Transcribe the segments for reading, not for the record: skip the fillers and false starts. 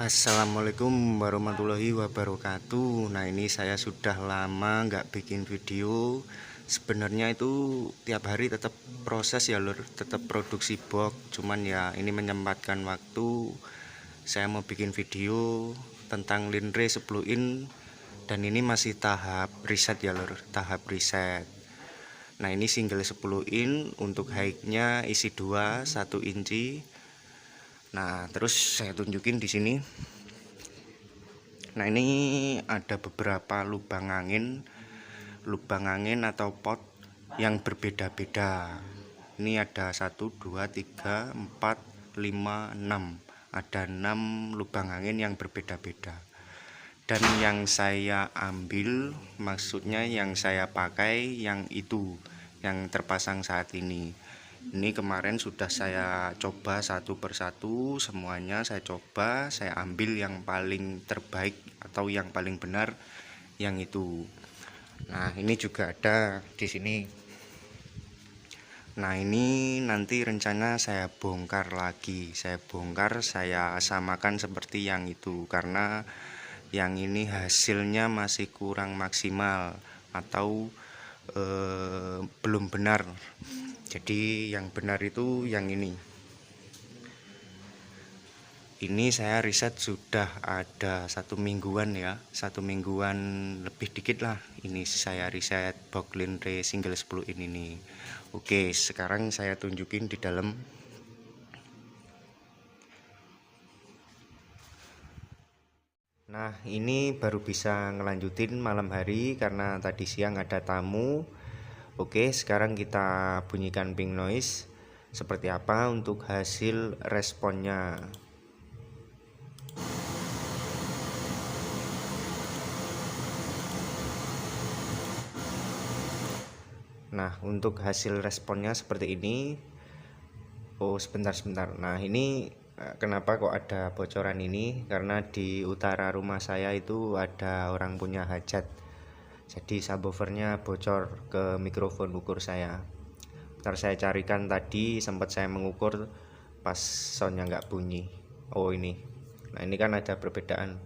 Assalamualaikum warahmatullahi wabarakatuh. Nah, ini saya sudah lama nggak bikin video. Sebenarnya itu tiap hari tetap proses ya lur, tetap produksi box. Cuman ya ini menyempatkan waktu. Saya mau bikin video tentang Linre 10 in. Dan ini masih tahap riset ya lur, tahap riset. Nah, ini single 10 in untuk height-nya isi 2 1 inci. Nah, terus saya tunjukin di sini. Nah, ini ada beberapa lubang angin atau pot yang berbeda-beda. Ini ada 1 2 3 4 5 6. Ada 6 lubang angin yang berbeda-beda. Dan yang saya ambil, maksudnya yang saya pakai yang itu, yang terpasang saat ini. Ini kemarin sudah saya coba satu persatu, semuanya saya coba, saya ambil yang paling terbaik atau yang paling benar yang itu. Nah, ini juga ada di sini. Nah, ini nanti rencana saya bongkar lagi. Saya bongkar, saya samakan seperti yang itu karena yang ini hasilnya masih kurang maksimal atau belum benar. Jadi yang benar itu yang ini saya riset sudah ada 1 mingguan ya, 1 mingguan lebih dikit lah. Ini saya riset box Linre single 10 ini. Oke, sekarang saya tunjukin di dalam. Nah, ini baru bisa ngelanjutin malam hari karena tadi siang ada tamu. Oke, sekarang kita bunyikan pink noise seperti apa untuk hasil responnya. Nah, untuk hasil responnya seperti ini. Oh, sebentar. Nah, ini kenapa kok ada bocoran ini? Karena di utara rumah saya itu ada orang punya hajat. Jadi subwoofernya bocor ke mikrofon ukur saya. Ntar saya carikan, tadi sempat saya mengukur pas soundnya nggak bunyi. Oh, ini. Nah, ini kan ada perbedaan.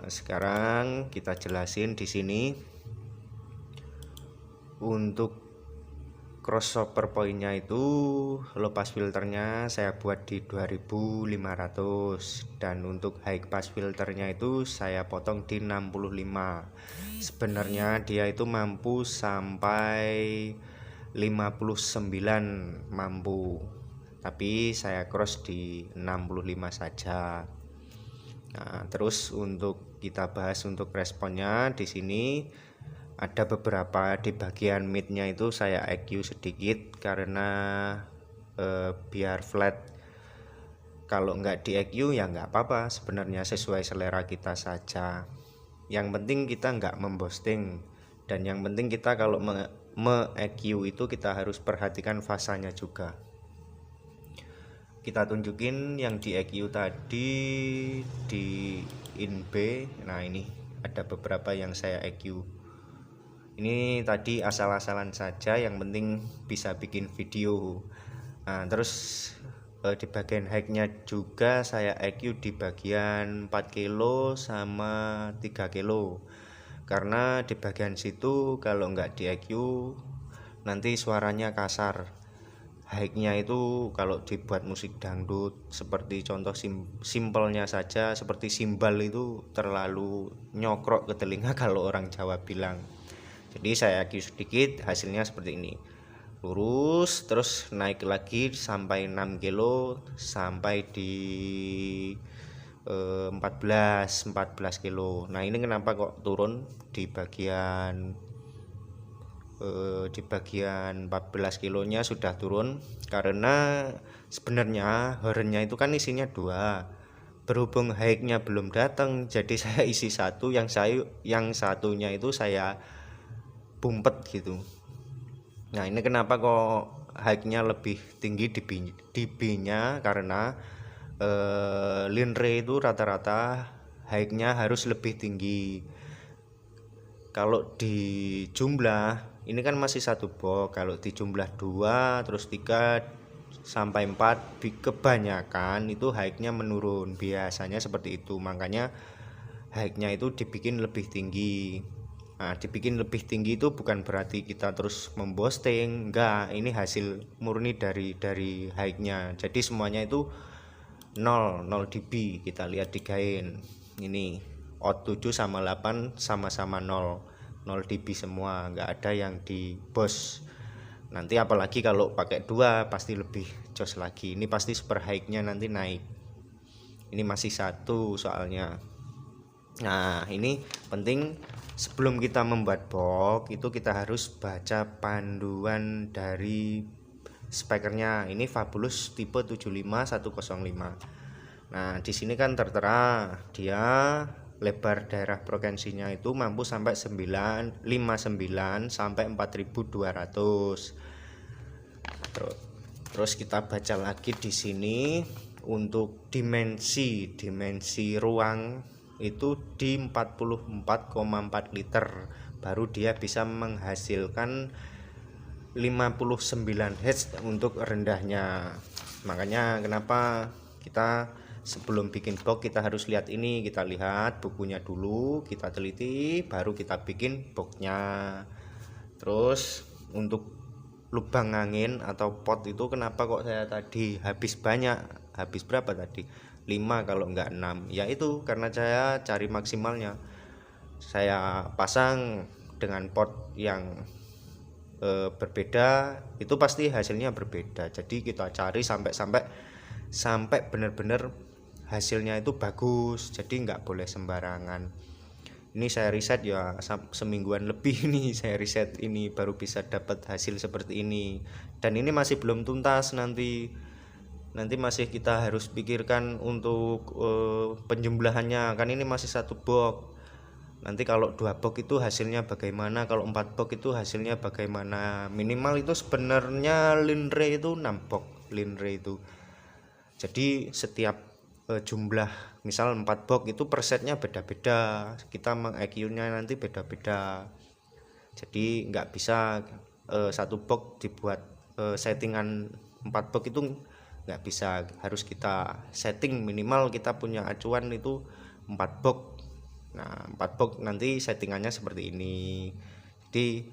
Sekarang kita jelasin di sini. Untuk crossover pointnya itu low pass filternya saya buat di 2500 dan untuk high pass filternya itu saya potong di 65. Sebenarnya dia itu mampu sampai 59 mampu, tapi saya cross di 65 saja. Nah, terus untuk kita bahas untuk responnya di sini. Ada beberapa di bagian midnya itu saya EQ sedikit karena biar flat. Kalau nggak di EQ ya nggak apa-apa, sebenarnya sesuai selera kita saja. Yang penting kita nggak memboosting, dan yang penting kita kalau me-EQ itu kita harus perhatikan fasanya juga. Kita tunjukin yang di EQ tadi di in B. Nah, ini ada beberapa yang saya EQ. Ini tadi asal-asalan saja, yang penting bisa bikin video. Nah, terus di bagian high-nya juga saya EQ di bagian 4 kilo sama 3 kilo. Karena di bagian situ kalau nggak di EQ nanti suaranya kasar. High-nya itu kalau dibuat musik dangdut, seperti contoh simpelnya saja seperti simbal itu terlalu nyokrok ke telinga kalau orang Jawa bilang. Jadi saya EQ sedikit, hasilnya seperti ini. Lurus terus naik lagi sampai 6 kilo sampai di 14 kilo. Nah, ini kenapa kok turun di bagian 14 kilonya sudah turun, karena sebenarnya hornnya itu kan isinya 2. Berhubung high-nya belum datang, jadi saya isi 1, yang satunya itu saya bumpet gitu. Nah, ini kenapa kok high-nya lebih tinggi di B-nya, karena Linre itu rata-rata high-nya harus lebih tinggi. Kalau di jumlah ini kan masih satu box, kalau di jumlah 2 terus 3 sampai 4 kebanyakan itu high-nya menurun, biasanya seperti itu. Makanya high-nya itu dibikin lebih tinggi. Nah, dibikin lebih tinggi itu bukan berarti kita terus memboosting, enggak, ini hasil murni dari high-nya. Jadi semuanya itu 0 dB. Kita lihat di gain ini out 7 sama 8 sama-sama 0 dB semua, enggak ada yang di boost. Nanti apalagi kalau pakai 2 pasti lebih jos lagi. Ini pasti super high-nya nanti naik. Ini masih 1 soalnya. Nah, ini penting, sebelum kita membuat box itu kita harus baca panduan dari spekernya. Ini Fabulous tipe 75105. Nah, di sini kan tertera dia lebar daerah frekuensinya itu mampu sampai 959 sampai 4200. Terus kita baca lagi di sini untuk dimensi ruang itu di 44,4 liter, baru dia bisa menghasilkan 59 Hz untuk rendahnya. Makanya kenapa kita sebelum bikin box kita harus lihat ini, kita lihat bukunya dulu, kita teliti, baru kita bikin boxnya. Terus untuk lubang angin atau pot itu kenapa kok saya tadi habis banyak, habis berapa tadi, 5 kalau enggak 6, ya itu karena saya cari maksimalnya. Saya pasang dengan pot yang berbeda, itu pasti hasilnya berbeda. Jadi kita cari sampai benar-benar hasilnya itu bagus. Jadi nggak boleh sembarangan. Ini saya riset ya semingguan lebih nih, saya riset ini baru bisa dapat hasil seperti ini. Dan ini masih belum tuntas, nanti masih kita harus pikirkan untuk penjumlahannya. Kan ini masih 1 box. Nanti kalau 2 box itu hasilnya bagaimana, kalau 4 box itu hasilnya bagaimana. Minimal itu sebenarnya Linre itu 6 box Linre itu. Jadi setiap jumlah misal 4 box itu persetnya beda-beda, kita meng-EQ-nya nanti beda-beda. Jadi nggak bisa 1 box dibuat settingan 4 box itu nggak bisa, harus kita setting minimal kita punya acuan itu 4 box. Nah 4 box nanti settingannya seperti ini. Jadi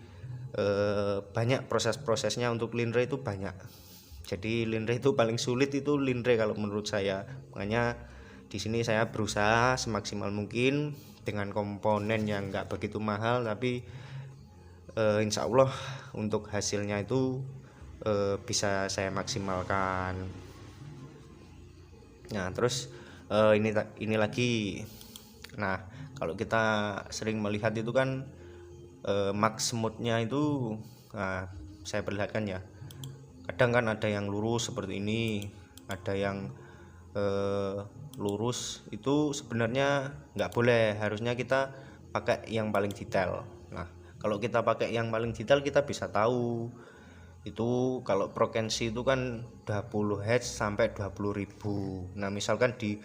banyak proses-prosesnya untuk Linre itu banyak. Jadi Linre itu paling sulit itu Linre kalau menurut saya. Makanya di sini saya berusaha semaksimal mungkin dengan komponen yang nggak begitu mahal, tapi insya Allah untuk hasilnya itu bisa saya maksimalkan. Nah terus ini lagi. Nah kalau kita sering melihat itu kan max mode-nya itu, nah, saya perlihatkan ya. Kadang kan ada yang lurus seperti ini, ada yang lurus, itu sebenarnya nggak boleh, harusnya kita pakai yang paling detail. Nah kalau kita pakai yang paling detail kita bisa tahu itu kalau frekuensi itu kan 20 Hz sampai 20.000. Nah misalkan di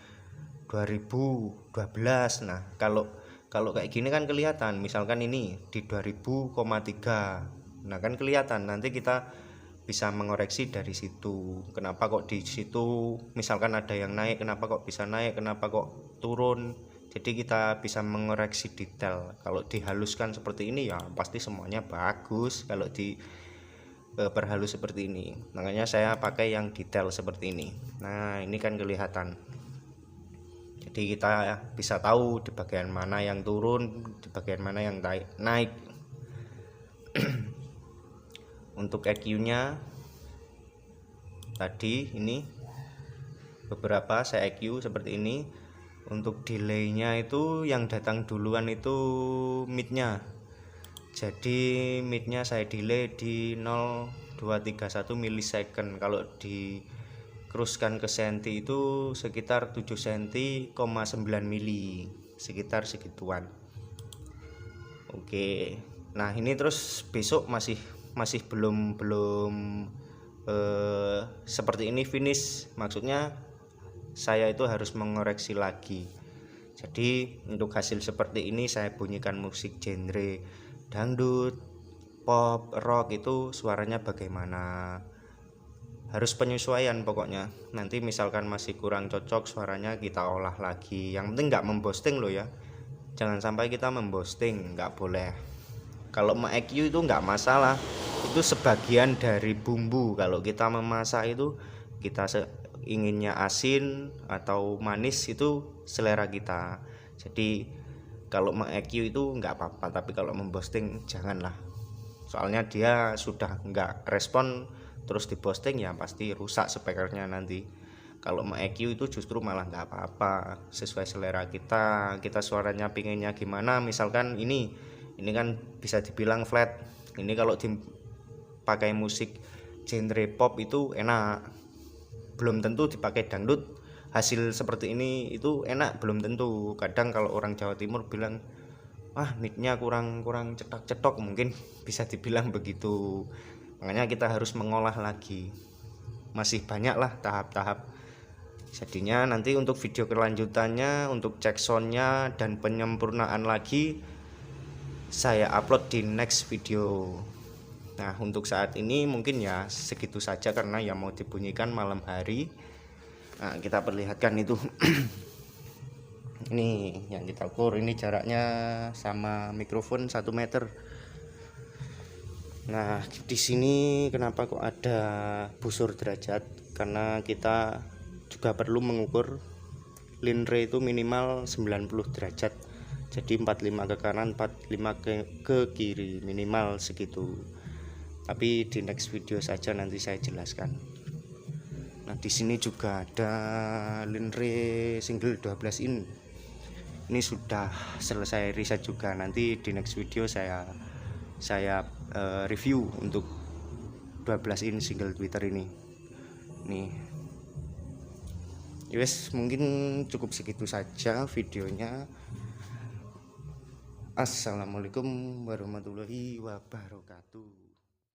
2012, nah kalau kayak gini kan kelihatan, misalkan ini di 2000,3, nah kan kelihatan, nanti kita bisa mengoreksi dari situ. Kenapa kok di situ misalkan ada yang naik, kenapa kok bisa naik, kenapa kok turun. Jadi kita bisa mengoreksi detail. Kalau dihaluskan seperti ini ya pasti semuanya bagus. Kalau di perhalus seperti ini, makanya saya pakai yang detail seperti ini. Nah ini kan kelihatan. Jadi kita bisa tahu di bagian mana yang turun, di bagian mana yang naik. Untuk EQ-nya tadi ini beberapa saya EQ seperti ini. Untuk delay-nya itu yang datang duluan itu mid-nya. Jadi mid-nya saya delay di 0,231 milisecond. Kalau di kruskan ke senti itu sekitar 7 cm,9 mili, sekitar segituan. Oke. Nah ini terus besok masih belum seperti ini finish, maksudnya saya itu harus mengoreksi lagi. Jadi untuk hasil seperti ini saya bunyikan musik genre dangdut, pop, rock itu suaranya bagaimana. harus penyesuaian pokoknya. Nanti misalkan masih kurang cocok suaranya, kita olah lagi. Yang penting nggak membosting loh ya, jangan sampai kita membosting, nggak boleh. Kalau EQ itu nggak masalah, itu sebagian dari bumbu. Kalau kita memasak itu, kita inginnya asin atau manis itu selera kita. Jadi kalau EQ itu nggak apa-apa, tapi kalau membosting janganlah. Soalnya dia sudah nggak respon terus diposting ya pasti rusak speakernya nanti. Kalau EQ itu justru malah nggak apa-apa, sesuai selera kita. Kita suaranya pinginnya gimana, misalkan ini kan bisa dibilang flat. Ini kalau dipakai musik genre pop itu enak, belum tentu dipakai dangdut hasil seperti ini itu enak, belum tentu. Kadang kalau orang Jawa Timur bilang mic-nya kurang cetok, mungkin bisa dibilang begitu. Makanya kita harus mengolah lagi, masih banyak lah tahap-tahap. Jadinya nanti untuk video kelanjutannya, untuk cek soundnya dan penyempurnaan lagi, saya upload di next video. Nah untuk saat ini mungkin ya segitu saja, karena ya mau dibunyikan malam hari. Nah kita perlihatkan itu. Ini yang kita ukur, ini jaraknya sama mikrofon 1 meter. Nah di sini kenapa kok ada busur derajat, karena kita juga perlu mengukur line rate itu minimal 90 derajat. Jadi 45 ke kanan, 45 ke kiri, minimal segitu. Tapi di next video saja nanti saya jelaskan. Nah di sini juga ada line rate single 12 in. Ini sudah selesai riset juga, nanti di next video saya review untuk 12 in single tweeter ini. Nih yes, mungkin cukup segitu saja videonya. Assalamualaikum warahmatullahi wabarakatuh.